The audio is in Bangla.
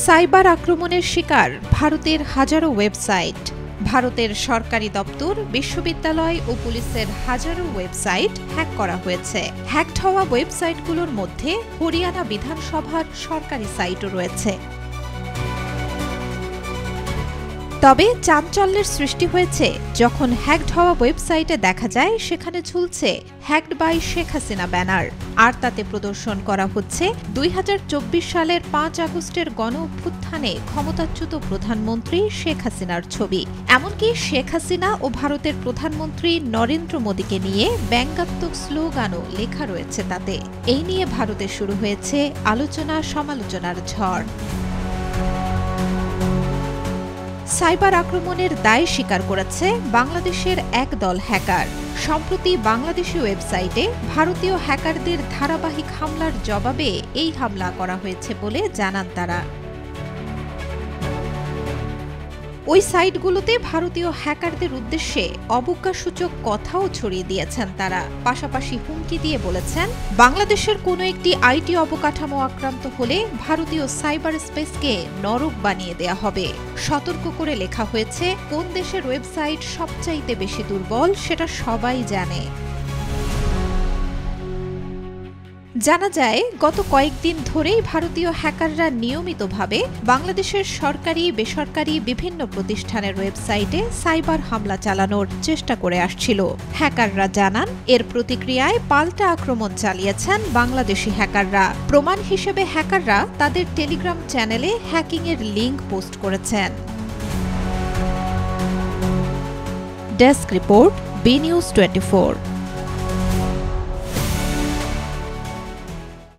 সাইবার আক্রমণের শিকার ভারতের হাজারো ওয়েবসাইট। ভারতের সরকারি দপ্তর, বিশ্ববিদ্যালয় ও পুলিশের হাজারো ওয়েবসাইট হ্যাক করা হয়েছে। হ্যাকড হওয়া ওয়েবসাইটগুলোর মধ্যে হরিয়ানা বিধানসভার সরকারি সাইটও রয়েছে। তবে চাঞ্চল্যের সৃষ্টি হয়েছে যখন হ্যাকড হওয়া ওয়েবসাইটে দেখা যায় সেখানে ঝুলছে hacked by Sheikh Hasina banner, আর তাতে প্রদর্শন করা হচ্ছে ২০২৪ সালের ৫ আগস্টের গণ-অভ্যুত্থানে ক্ষমতাচ্যুত প্রধানমন্ত্রী শেখ হাসিনার ছবি। এমনকি শেখ হাসিনা ও ভারতের প্রধানমন্ত্রী নরেন্দ্র মোদীকে নিয়ে ব্যঙ্গাত্মক স্লোগানও লেখা রয়েছে তাতে। এই নিয়ে ভারতে শুরু হয়েছে আলোচনা সমালোচনার ঝড়। সাইবার আক্রমণের দায় স্বীকার করেছে বাংলাদেশের একদল হ্যাকার। সম্প্রতি বাংলাদেশি ওয়েবসাইটে ভারতীয় হ্যাকারদের ধারাবাহিক হামলার জবাবে এই হামলা করা হয়েছে বলে জানান তারা। ওই সাইটগুলোতে ভারতীয় হ্যাকারদের উদ্দেশ্যে অবজ্ঞাসূচক কথাও ছড়িয়ে দিয়েছেন তারা। পাশাপাশি হুমকি দিয়ে বলেছেন, বাংলাদেশের কোনো একটি আইটি অবকাঠামো আক্রান্ত হলে ভারতীয় সাইবার স্পেসকে নরক বানিয়ে দেয়া হবে। সতর্ক করে লেখা হয়েছে, কোন দেশের ওয়েবসাইট সবচাইতে বেশি দুর্বল সেটা সবাই জানে। জানা যায়, গত কয়েকদিন ধরেই ভারতীয় হ্যাকাররা নিয়মিতভাবে বাংলাদেশের সরকারি, বেসরকারি বিভিন্ন প্রতিষ্ঠানের ওয়েবসাইটে সাইবার হামলা চালানোর চেষ্টা করে আসছিল। হ্যাকাররা জানান, এর প্রতিক্রিয়ায় পাল্টা আক্রমণ চালিয়েছেন বাংলাদেশি হ্যাকাররা। প্রমাণ হিসেবে হ্যাকাররা তাদের টেলিগ্রাম চ্যানেলে হ্যাকিংয়ের লিঙ্ক পোস্ট করেছেন। Desk report, B news 24।